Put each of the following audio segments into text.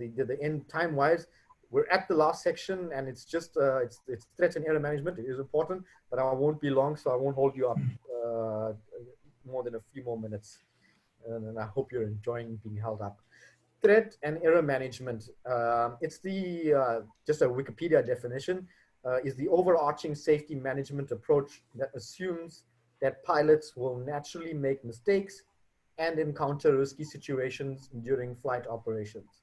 the end time-wise. We're at the last section, and it's just it's threat and error management. It is important, but I won't be long, so I won't hold you up more than a few more minutes. And I hope you're enjoying being held up. Threat and error management. It's the just a Wikipedia definition. Is the overarching safety management approach that assumes that pilots will naturally make mistakes and encounter risky situations during flight operations.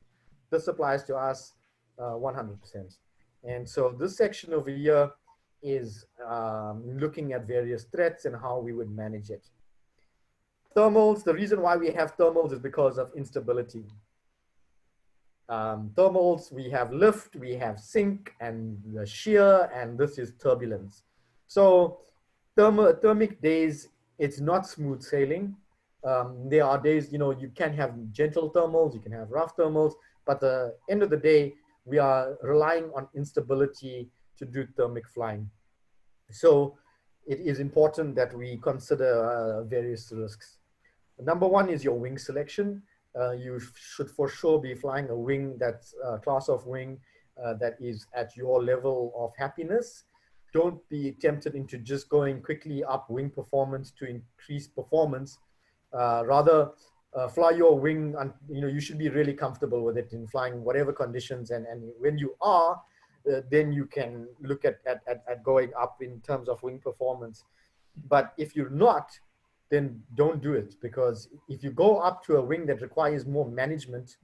This applies to us 100%. And so this section over here is looking at various threats and how we would manage it. Thermals, the reason why we have thermals is because of instability. Thermals, we have lift, we have sink, and the shear, and this is turbulence. So thermic days, it's not smooth sailing. There are days, you can have gentle thermals, you can have rough thermals, but at the end of the day, we are relying on instability to do thermic flying. So it is important that we consider various risks. Number one is your wing selection. You should for sure be flying a wing that's a class of wing that is at your level of happiness. Don't be tempted into just going quickly up wing performance to increase performance. Rather, fly your wing, and you should be really comfortable with it in flying whatever conditions. And when you are, then you can look at going up in terms of wing performance. But if you're not, then don't do it, because if you go up to a wing that requires more management,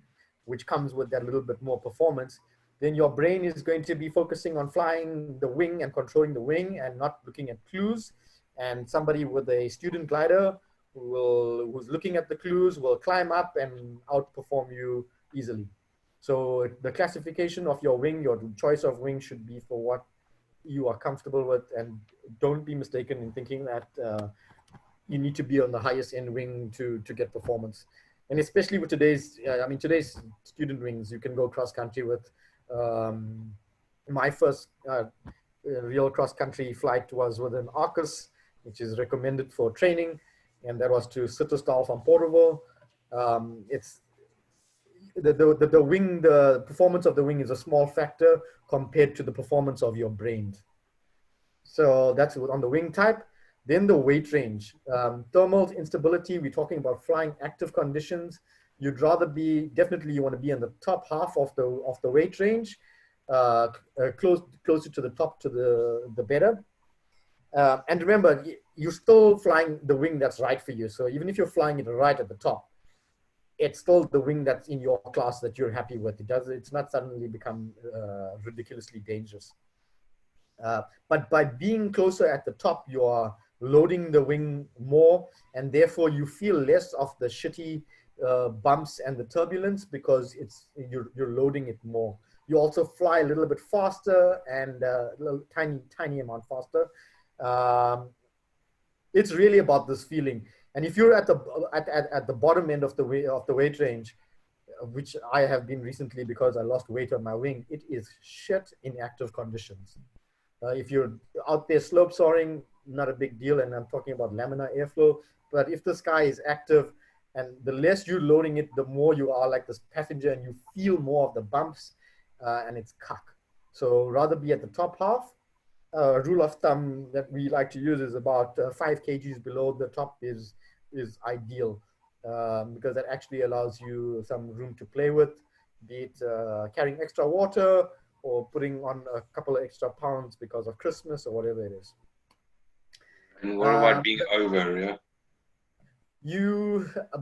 which comes with that little bit more performance, then your brain is going to be focusing on flying the wing and controlling the wing and not looking at clues. And somebody with a student glider who's looking at the clues will climb up and outperform you easily. So the classification of your wing, your choice of wing should be for what you are comfortable with, and don't be mistaken in thinking that you need to be on the highest end wing to get performance. And especially with today's student wings, you can go cross country with. My first real cross country flight was with an Arcus, which is recommended for training, and that was to Sittesdal from Portugal. It's the wing, the performance of the wing is a small factor compared to the performance of your brain. So that's on the wing type. Then the weight range. Thermal instability, we're talking about flying active conditions. You'd rather be, definitely you want to be in the top half of the weight range, closer to the top, to the better. And remember, you're still flying the wing that's right for you. So even if you're flying it right at the top, it's still the wing that's in your class that you're happy with. It's not suddenly become ridiculously dangerous. But by being closer at the top, you are loading the wing more, and therefore you feel less of the shitty bumps and the turbulence, because you're loading it more. You also fly a little bit faster, and a little tiny amount faster. It's really about this feeling. And if you're at the bottom end of the weight range, which I have been recently because I lost weight on my wing, it is shit in active conditions. If you're out there slope soaring, not a big deal, and I'm talking about laminar airflow. But if the sky is active, and the less you're loading it, the more you are like this passenger, and you feel more of the bumps, and it's cuck. So rather be at the top half. Rule of thumb that we like to use is about 5 kgs below the top is ideal, because that actually allows you some room to play with, be it carrying extra water or putting on a couple of extra pounds because of Christmas or whatever it is. And what about being over? Yeah.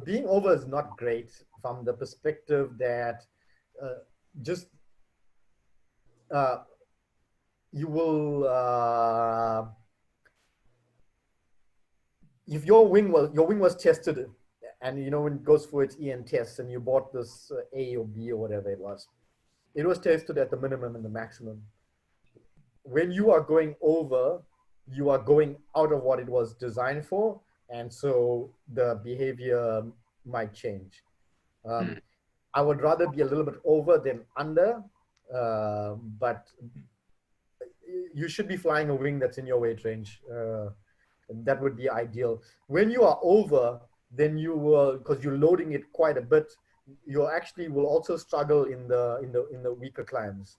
Being over is not great from the perspective that you will if your wing was tested, and when it goes for its EN test, and you bought this A or B or whatever it was tested at the minimum and the maximum. When you are going over, you are going out of what it was designed for, and so the behavior might change. I would rather be a little bit over than under, but you should be flying a wing that's in your weight range. That would be ideal. When you are over, then you will, because you're loading it quite a bit, you actually will also struggle in the weaker climbs.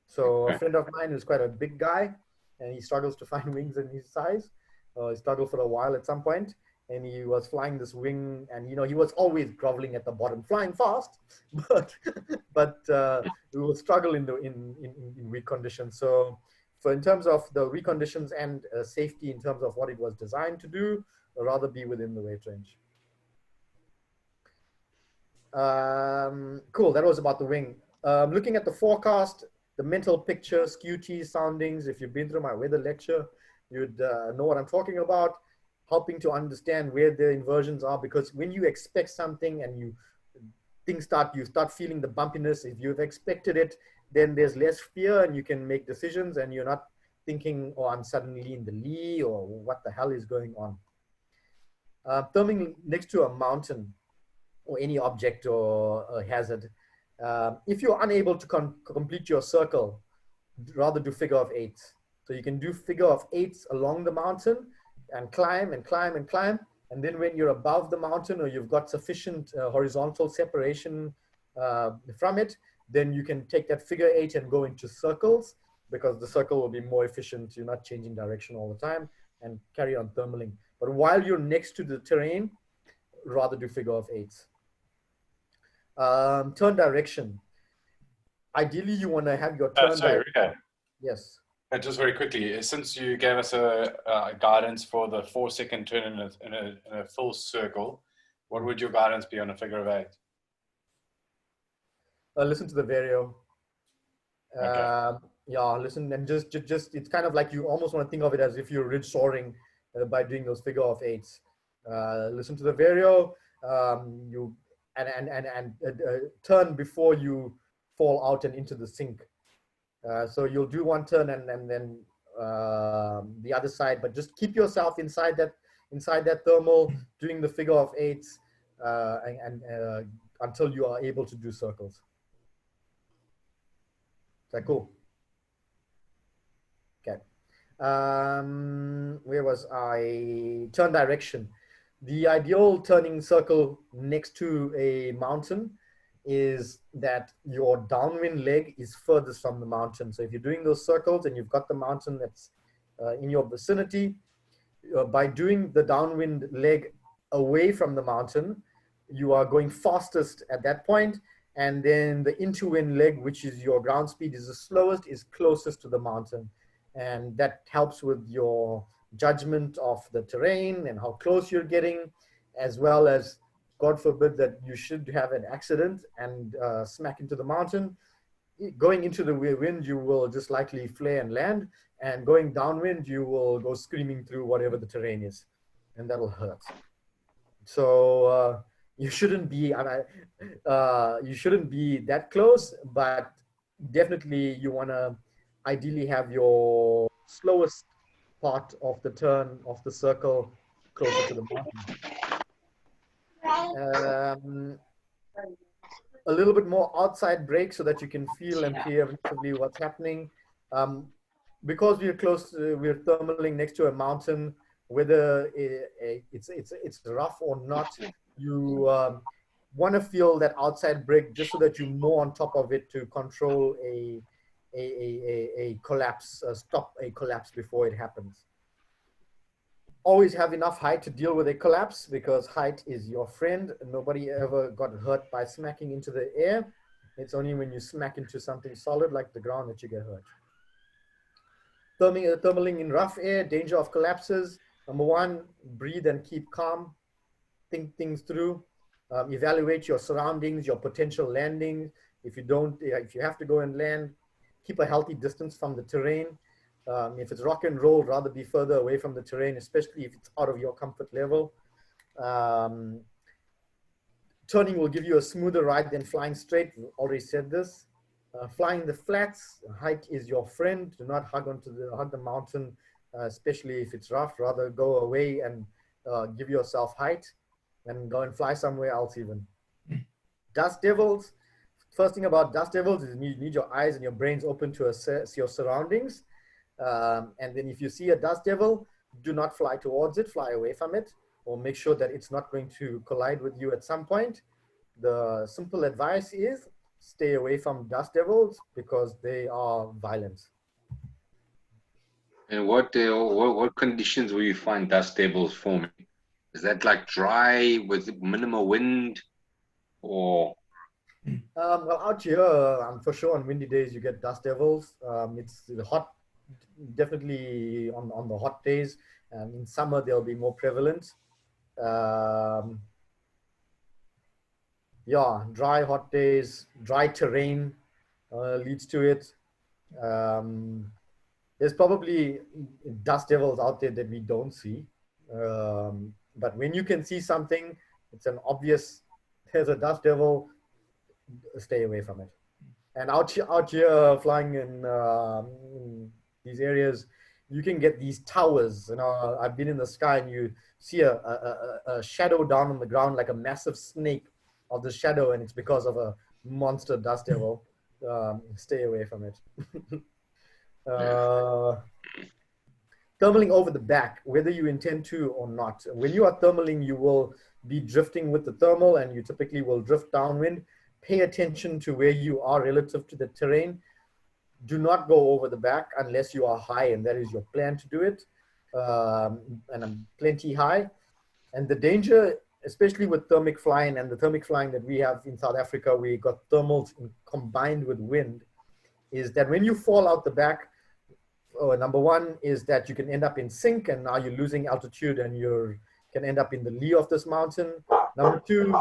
So a friend of mine is quite a big guy, and he struggles to find wings in his size. He struggled for a while at some point, and he was flying this wing, and he was always groveling at the bottom, flying fast, but we will struggle in weak conditions. So in terms of the weak conditions and safety, in terms of what it was designed to do, I'd rather be within the weight range. Cool. That was about the wing. Looking at the forecast, the mental picture, QT soundings. If you've been through my weather lecture, you'd know what I'm talking about. Helping to understand where the inversions are, because when you expect something and you start feeling the bumpiness. If you've expected it, then there's less fear and you can make decisions, and you're not thinking, oh, I'm suddenly in the lee, or what the hell is going on. Therming next to a mountain or any object or a hazard. If you're unable to complete your circle, rather do figure of eights. So you can do figure of eights along the mountain and climb and climb and climb. And then when you're above the mountain, or you've got sufficient horizontal separation from it, then you can take that figure eight and go into circles, because the circle will be more efficient. You're not changing direction all the time, and carry on thermaling. But while you're next to the terrain, rather do figure of eights. Turn direction. Ideally, you want to have your turn direction. Okay. Yes. Just very quickly, since you gave us a guidance for the 4-second turn in a full circle, what would your guidance be on a figure of eight? Listen to the vario. Okay. Yeah, listen, and just it's kind of like you almost want to think of it as if you're ridge soaring by doing those figure of eights. Listen to the vario. You turn before you fall out and into the sink. So you'll do one turn and then the other side, but just keep yourself inside that thermal, doing the figure of eights until you are able to do circles. Is that cool? Okay. Where was I? Turn direction. The ideal turning circle next to a mountain is that your downwind leg is furthest from the mountain. So if you're doing those circles and you've got the mountain that's in your vicinity, by doing the downwind leg away from the mountain, you are going fastest at that point. And then the into-wind leg, which is your ground speed, is the slowest, is closest to the mountain. And that helps with your judgment of the terrain and how close you're getting, as well as, God forbid, that you should have an accident and smack into the mountain. Going into the wind, you will just likely flare and land. And going downwind, you will go screaming through whatever the terrain is. And that'll hurt. So you shouldn't be that close, but definitely you want to ideally have your slowest part of the turn of the circle closer to the mountain. A little bit more outside break so that you can feel and preemptively what's happening. Because we're we're thermaling next to a mountain, whether it's rough or not, you want to feel that outside break just so that you know on top of it to control a collapse, stop a collapse before it happens. Always have enough height to deal with a collapse, because height is your friend. Nobody ever got hurt by smacking into the air. It's only when you smack into something solid like the ground that you get hurt. Thermaling in rough air, danger of collapses. Number one, breathe and keep calm. Think things through. Evaluate your surroundings, your potential landings. If you have to go and land, keep a healthy distance from the terrain. If it's rock and roll, rather be further away from the terrain, especially if it's out of your comfort level. Turning will give you a smoother ride than flying straight. We already said this. Flying the flats, height is your friend. Do not hug the mountain, especially if it's rough. Rather go away and give yourself height and go and fly somewhere else even. Dust devils. First thing about dust devils is you need your eyes and your brains open to assess your surroundings. And then if you see a dust devil, do not fly towards it, fly away from it, or make sure that it's not going to collide with you at some point. the simple advice is stay away from dust devils because they are violent. And what conditions will you find dust devils forming? Is that like dry with minimal wind, or? Well, out here, for sure, on windy days, you get dust devils. It's hot, definitely on the hot days. In summer, they'll be more prevalent. Um, yeah, dry, hot days, dry terrain leads to it. Um, there's probably dust devils out there that we don't see. But when you can see something, it's an obvious, there's a dust devil, stay away from it. And out here flying in these areas, you can get these towers. You know, I've been in the sky and you see a shadow down on the ground like a massive snake of the shadow, and it's because of a monster dust devil. Stay away from it. Thermaling over the back, whether you intend to or not. When you are thermaling, you will be drifting with the thermal and you typically will drift downwind. Pay attention to where you are relative to the terrain. Do not go over the back unless you are high and that is your plan to do it. And I'm plenty high. And the danger, especially with thermic flying and the thermic flying that we have in South Africa, we got thermals combined with wind, is that when you fall out the back, number one is that you can end up in sync and now you're losing altitude and you can end up in the lee of this mountain. Number two,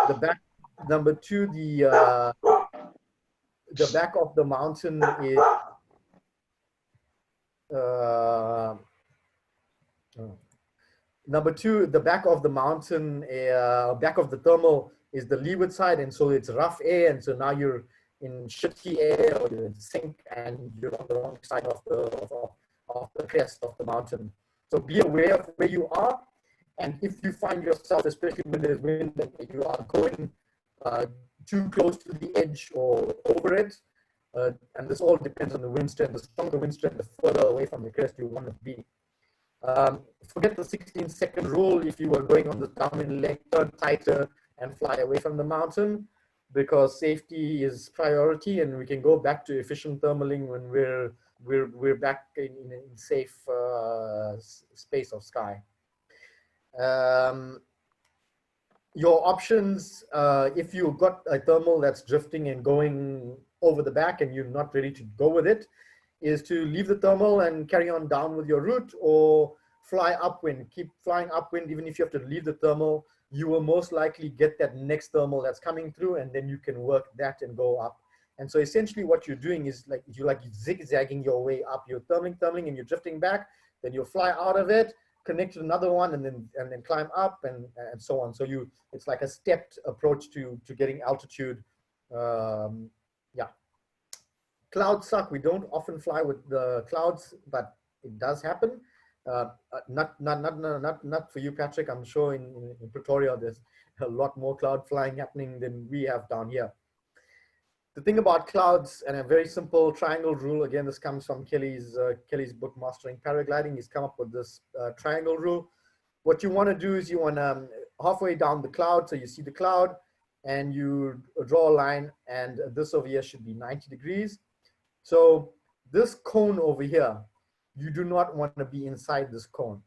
the back. Number two, the back of the mountain is number two, the back of the mountain, back of the thermal is the leeward side, and so it's rough air, and so now you're in shitty air or you're in sync and you're on the wrong side of the crest of the mountain. So be aware of where you are, and if you find yourself, especially when there's wind, that you are going too close to the edge or over it, and this all depends on the wind strength. The stronger wind strength, the further away from the crest you want to be. Forget the 16-second rule. If you were going on the downwind leg, turn tighter and fly away from the mountain, because safety is priority, and we can go back to efficient thermaling when we're back in safe space of sky. Your options, if you've got a thermal that's drifting and going over the back and you're not ready to go with it, is to leave the thermal and carry on down with your route, or fly upwind. Keep flying upwind. Even if you have to leave the thermal, you will most likely get that next thermal that's coming through, and then you can work that and go up. And so essentially what you're doing is you're zigzagging your way up. You're thermaling and you're drifting back, then you'll fly out of it, connect to another one, and then climb up and so on. So it's like a stepped approach to getting altitude. Yeah. Clouds suck. We don't often fly with the clouds, but it does happen. Not for you, Patrick. I'm sure in Pretoria there's a lot more cloud flying happening than we have down here. The thing about clouds, and a very simple triangle rule, again, this comes from Kelly's book, Mastering Paragliding. He's come up with this triangle rule. What you want to do is you want to halfway down the cloud, so you see the cloud, and you draw a line, and this over here should be 90 degrees. So this cone over here, you do not want to be inside this cone.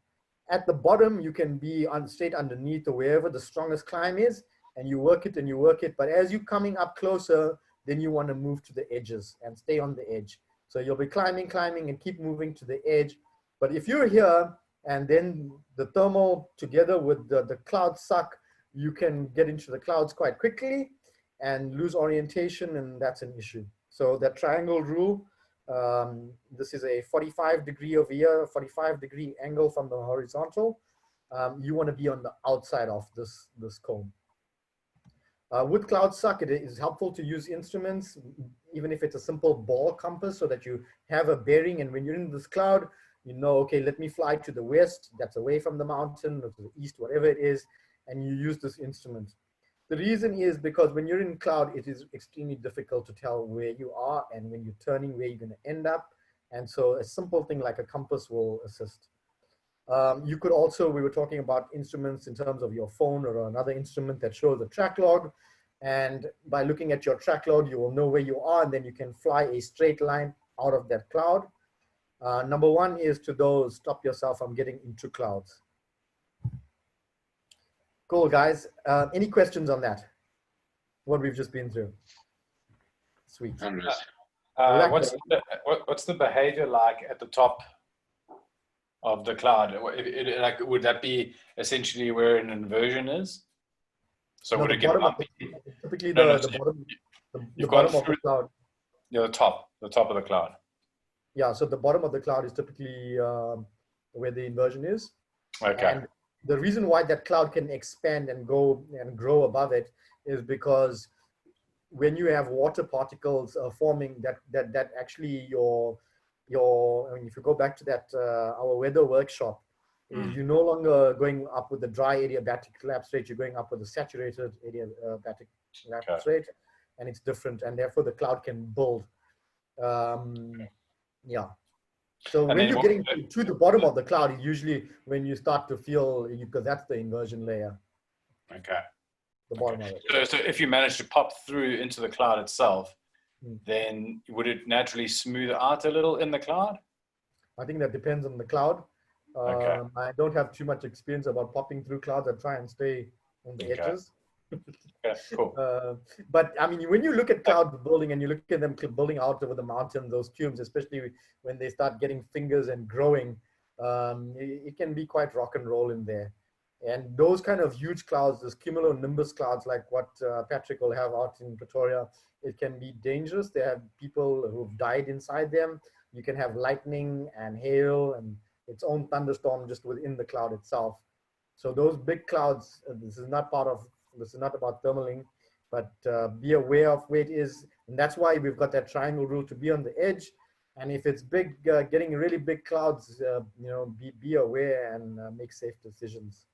At the bottom, you can be straight underneath or wherever the strongest climb is, and you work it and you work it. But as you're coming up closer, then you want to move to the edges and stay on the edge. So you'll be climbing and keep moving to the edge. But if you're here and then the thermal together with the clouds suck, you can get into the clouds quite quickly and lose orientation, and that's an issue. So that triangle rule, this is a 45 degree over here, 45 degree angle from the horizontal. You want to be on the outside of this cone. With cloud suck, it is helpful to use instruments, even if it's a simple ball compass, so that you have a bearing, and when you're in this cloud, you know, okay, let me fly to the west, that's away from the mountain, or to the east, whatever it is, and you use this instrument. The reason is because when you're in cloud, it is extremely difficult to tell where you are, and when you're turning, where you're going to end up. And so a simple thing like a compass will assist. You could also, we were talking about instruments in terms of your phone or another instrument that shows a track log. And by looking at your track log, you will know where you are, and then you can fly a straight line out of that cloud. Number one is to those, stop yourself from getting into clouds. Cool, guys. Any questions on that? What we've just been through? Sweet. What's the behavior like at the top of the cloud? Like, would that be essentially where an inversion is? So No, would the it get bottom of bumpy? typically No, no, the bottom, the you've bottom gone of the through cloud. the top of the cloud. Yeah, so the bottom of the cloud is typically where the inversion is. Okay. And the reason why that cloud can expand and go and grow above it is because when you have water particles forming, that actually I mean, if you go back to that our weather workshop, is you're no longer going up with the dry adiabatic collapse rate, you're going up with the saturated adiabatic collapse rate, and it's different, and therefore the cloud can build. Yeah. So And when then you're getting to the bottom of the cloud is usually when you start to feel, because that's the inversion layer. Okay. The bottom of it. So if you manage to pop through into the cloud itself, then would it naturally smooth out a little in the cloud? I think that depends on the cloud. Okay. I don't have too much experience about popping through clouds. I try and stay on the edges. Okay, cool. But I mean, when you look at clouds building and you look at them building out over the mountains, those cubes, especially when they start getting fingers and growing, it can be quite rock and roll in there. And those kind of huge clouds, those cumulonimbus clouds, like what Patrick will have out in Pretoria, it can be dangerous. They have people who've died inside them. You can have lightning and hail and its own thunderstorm just within the cloud itself. So those big clouds, this is not about thermaling, but be aware of where it is. And that's why we've got that triangle rule to be on the edge. And if it's big, getting really big clouds, be aware and make safe decisions.